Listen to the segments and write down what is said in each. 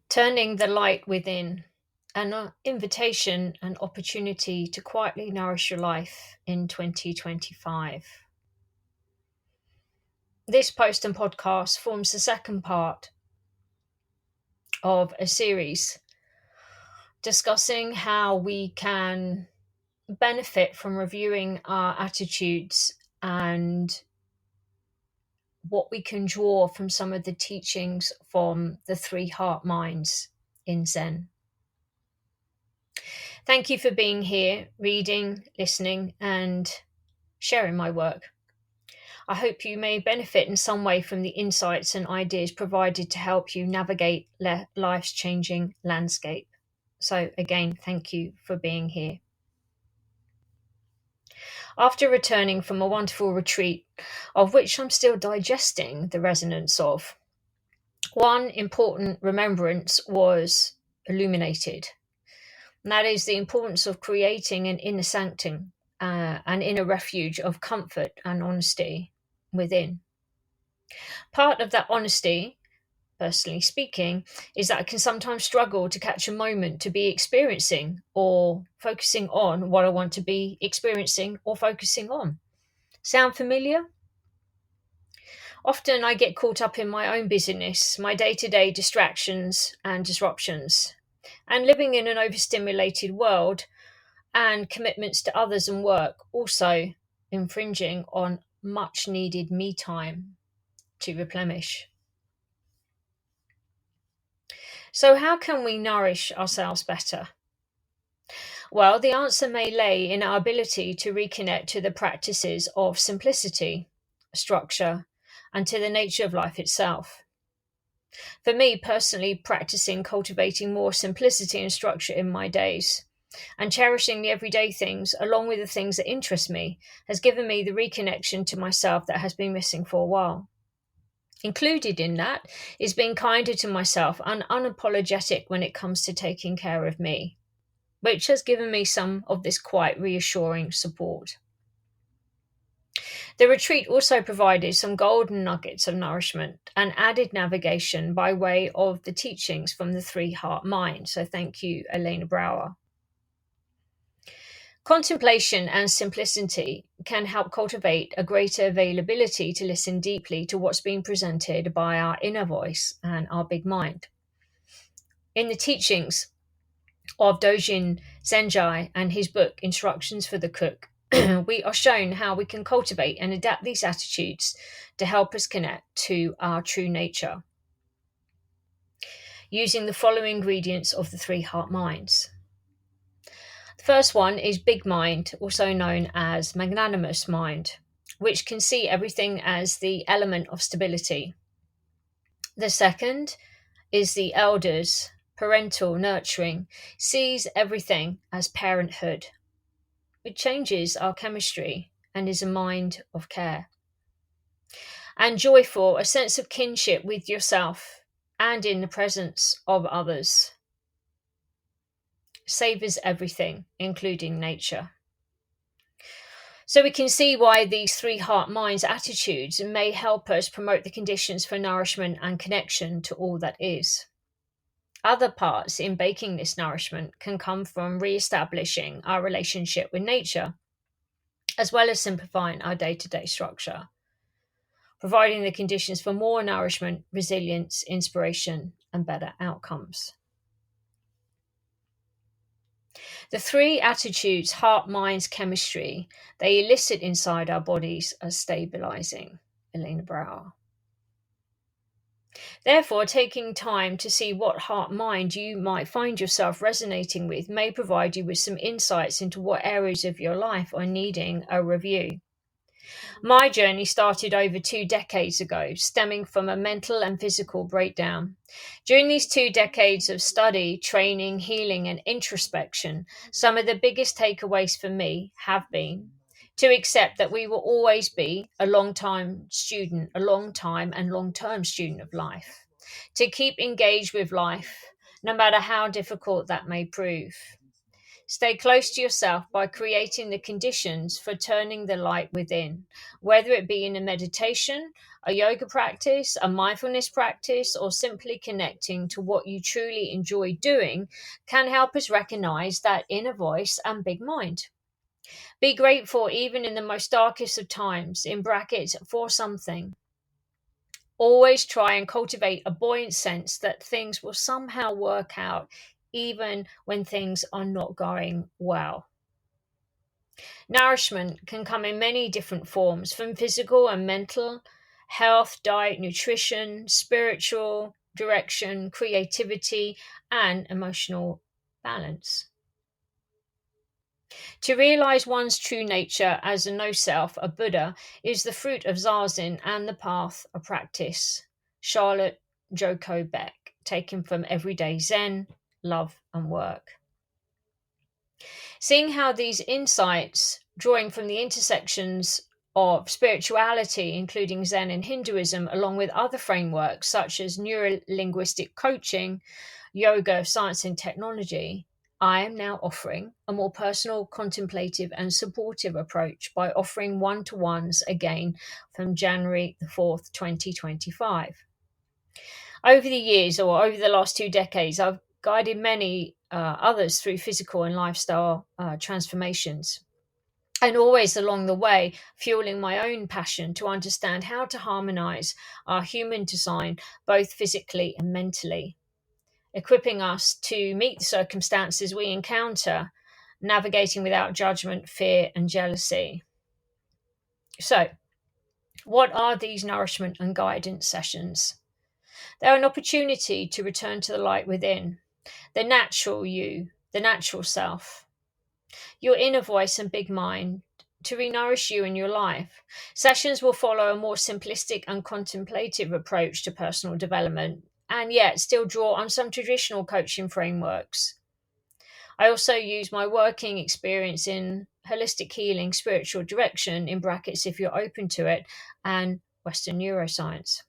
Turning the light within, an invitation and opportunity to quietly nourish your life in 2025. This post and podcast forms the second part of a series discussing how we can benefit from reviewing our attitudes and what we can draw from some of the teachings from the three heart minds in Zen. Thank you for being here, reading, listening, and sharing my work. I hope you may benefit in some way from the insights and ideas provided to help you navigate life's changing landscape. So, again, thank you for being here. After returning from a wonderful retreat, of which I'm still digesting the resonance of, one important remembrance was illuminated. And that is the importance of creating an inner sanctum, an inner refuge of comfort and honesty within. Part of that honesty, personally speaking, is that I can sometimes struggle to catch a moment to be experiencing or focusing on what I want to be experiencing or focusing on. Sound familiar? Often I get caught up in my own busyness, my day-to-day distractions and disruptions, and living in an overstimulated world and commitments to others and work, also infringing on much needed me time to replenish. So, how can we nourish ourselves better? Well, the answer may lay in our ability to reconnect to the practices of simplicity, structure, and to the nature of life itself. For me personally, practicing cultivating more simplicity and structure in my days and cherishing the everyday things along with the things that interest me has given me the reconnection to myself that has been missing for a while. Included in that is being kinder to myself and unapologetic when it comes to taking care of me, which has given me some of this quite reassuring support. The retreat also provided some golden nuggets of nourishment and added navigation by way of the teachings from the three heart mind. So thank you, Elena Brower. Contemplation and simplicity can help cultivate a greater availability to listen deeply to what's being presented by our inner voice and our big mind. In the teachings of Dojin Zenjai and his book Instructions for the Cook, we are shown how we can cultivate and adapt these attitudes to help us connect to our true nature, using the following ingredients of the three heart minds. The first one is big mind, also known as magnanimous mind, which can see everything as the element of stability. The second is the elders, parental nurturing, sees everything as parenthood. It changes our chemistry and is a mind of care. And joyful, a sense of kinship with yourself and in the presence of others. Savours everything, including nature. So we can see why these three heart minds attitudes may help us promote the conditions for nourishment and connection to all that is. Other parts in baking this nourishment can come from re-establishing our relationship with nature, as well as simplifying our day-to-day structure, providing the conditions for more nourishment, resilience, inspiration, and better outcomes. The three attitudes, heart, minds, chemistry, they elicit inside our bodies as stabilizing. Elena Brower. Therefore, taking time to see what heart mind you might find yourself resonating with may provide you with some insights into what areas of your life are needing a review. My journey started over 2 decades ago, stemming from a mental and physical breakdown. During these 2 decades of study, training, healing, and introspection, some of the biggest takeaways for me have been to accept that we will always be a long-time student, a long-time and long-term student of life, to keep engaged with life, no matter how difficult that may prove. Stay close to yourself by creating the conditions for turning the light within, whether it be in a meditation, a yoga practice, a mindfulness practice, or simply connecting to what you truly enjoy doing can help us recognize that inner voice and big mind. Be grateful even in the most darkest of times, in brackets, for something. Always try and cultivate a buoyant sense that things will somehow work out, even when things are not going well. Nourishment can come in many different forms, from physical and mental, health, diet, nutrition, spiritual, direction, creativity, and emotional balance. To realize one's true nature as a no self, a Buddha, is the fruit of Zazen and the path of practice. Charlotte Joko Beck, taken from Everyday Zen, Love and Work. Seeing how these insights, drawing from the intersections of spirituality, including Zen and Hinduism, along with other frameworks such as neuro-linguistic coaching, yoga, science, and technology, I am now offering a more personal, contemplative, and supportive approach by offering one-to-ones again from January the 4th, 2025. Over the years, or over the last 2 decades, I've guided many others through physical and lifestyle transformations. And always along the way, fueling my own passion to understand how to harmonize our human design, both physically and mentally, equipping us to meet the circumstances we encounter, navigating without judgment, fear, and jealousy. So, what are these nourishment and guidance sessions? They're an opportunity to return to the light within, the natural you, the natural self, your inner voice and big mind, to re-nourish you in your life. Sessions will follow a more simplistic and contemplative approach to personal development, and yet still draw on some traditional coaching frameworks. I also use my working experience in holistic healing, spiritual direction, in brackets if you're open to it, and Western neuroscience.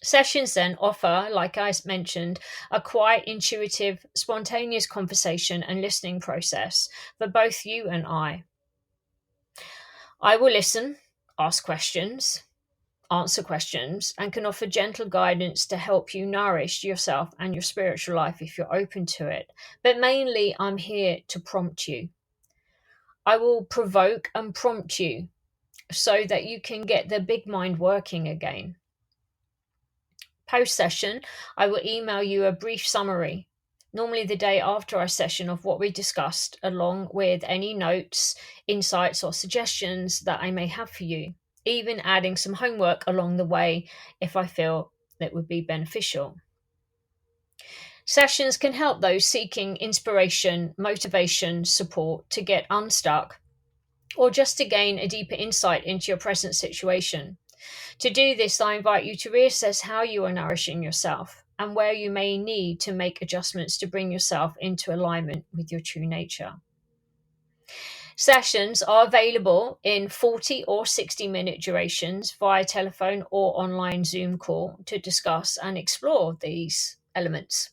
Sessions then offer, like I mentioned, a quiet, intuitive, spontaneous conversation and listening process for both you and I. I will listen, ask questions, answer questions, and can offer gentle guidance to help you nourish yourself and your spiritual life if you're open to it. But mainly, I'm here to prompt you. I will provoke and prompt you so that you can get the big mind working again. Post session, I will email you a brief summary, normally the day after our session, of what we discussed, along with any notes, insights, or suggestions that I may have for you, even adding some homework along the way if I feel that would be beneficial. Sessions can help those seeking inspiration, motivation, support to get unstuck, or just to gain a deeper insight into your present situation. To do this, I invite you to reassess how you are nourishing yourself and where you may need to make adjustments to bring yourself into alignment with your true nature. Sessions are available in 40 or 60-minute durations via telephone or online Zoom call to discuss and explore these elements.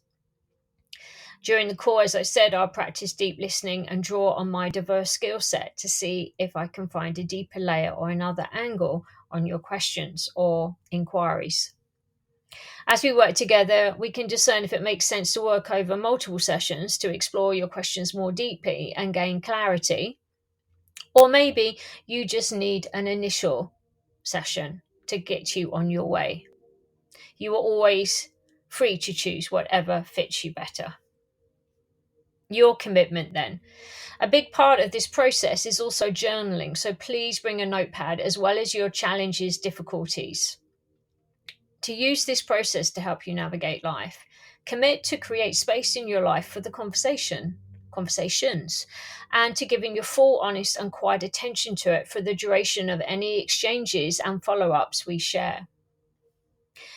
During the call, as I said, I'll practice deep listening and draw on my diverse skill set to see if I can find a deeper layer or another angle on your questions or inquiries. As we work together, we can discern if it makes sense to work over multiple sessions to explore your questions more deeply and gain clarity. Or maybe you just need an initial session to get you on your way. You are always free to choose whatever fits you better. Your commitment, then. A big part of this process is also journaling, so please bring a notepad as well as your challenges, difficulties. To use this process to help you navigate life, commit to create space in your life for the conversations, and to giving your full, honest, and quiet attention to it for the duration of any exchanges and follow-ups we share.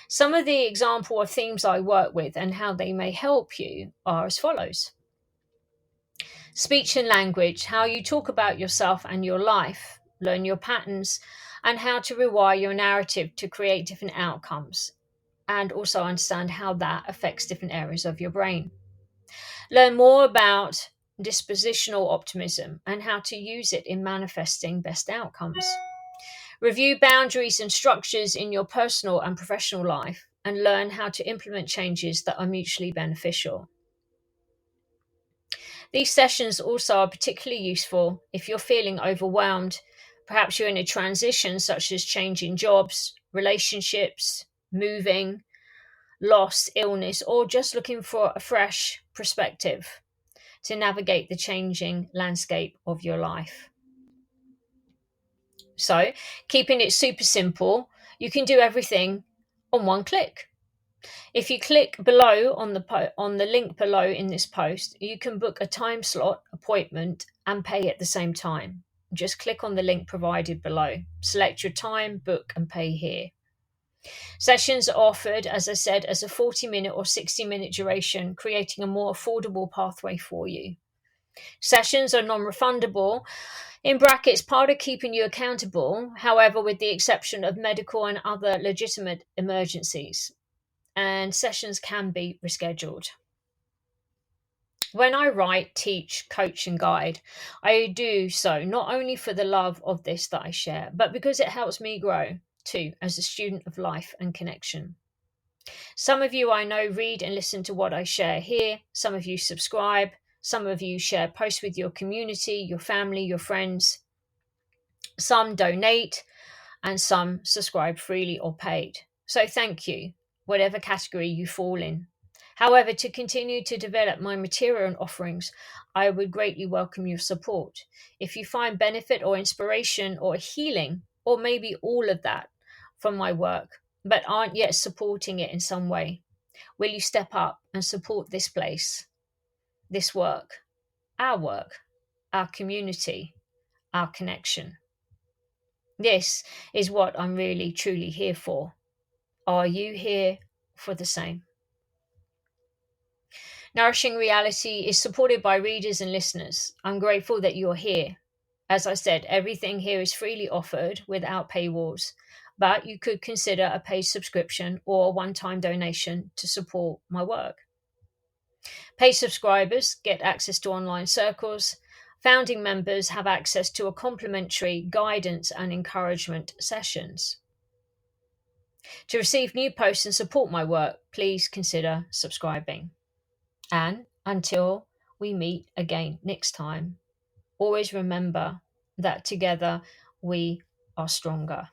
Some of the example of themes I work with and how they may help you are as follows. Speech and language, how you talk about yourself and your life, learn your patterns, and how to rewire your narrative to create different outcomes, and also understand how that affects different areas of your brain. Learn more about dispositional optimism and how to use it in manifesting best outcomes. Review boundaries and structures in your personal and professional life and learn how to implement changes that are mutually beneficial. These sessions also are particularly useful if you're feeling overwhelmed. Perhaps you're in a transition, such as changing jobs, relationships, moving, loss, illness, or just looking for a fresh perspective to navigate the changing landscape of your life. So, keeping it super simple, you can do everything on one click. If you click below on the link below in this post, you can book a time slot appointment and pay at the same time. Just click on the link provided below. Select your time, book, and pay here. Sessions are offered, as I said, as a 40-minute or 60-minute duration, creating a more affordable pathway for you. Sessions are non-refundable, in brackets, part of keeping you accountable, however, with the exception of medical and other legitimate emergencies. And sessions can be rescheduled. When I write, teach, coach, and guide, I do so not only for the love of this that I share, but because it helps me grow too as a student of life and connection. Some of you I know read and listen to what I share here. Some of you subscribe. Some of you share posts with your community, your family, your friends. Some donate, and some subscribe freely or paid. So thank you, whatever category you fall in. However, to continue to develop my material and offerings, I would greatly welcome your support. If you find benefit or inspiration or healing, or maybe all of that from my work, but aren't yet supporting it in some way, will you step up and support this place, this work, our community, our connection? This is what I'm really, truly here for. Are you here for the same? Nourishing Reality is supported by readers and listeners. I'm grateful that you're here. As I said, everything here is freely offered without paywalls, but you could consider a paid subscription or a one-time donation to support my work. Paid subscribers get access to online circles. Founding members have access to a complimentary guidance and encouragement sessions. To receive new posts and support my work, please consider subscribing. And until we meet again next time, always remember that together we are stronger.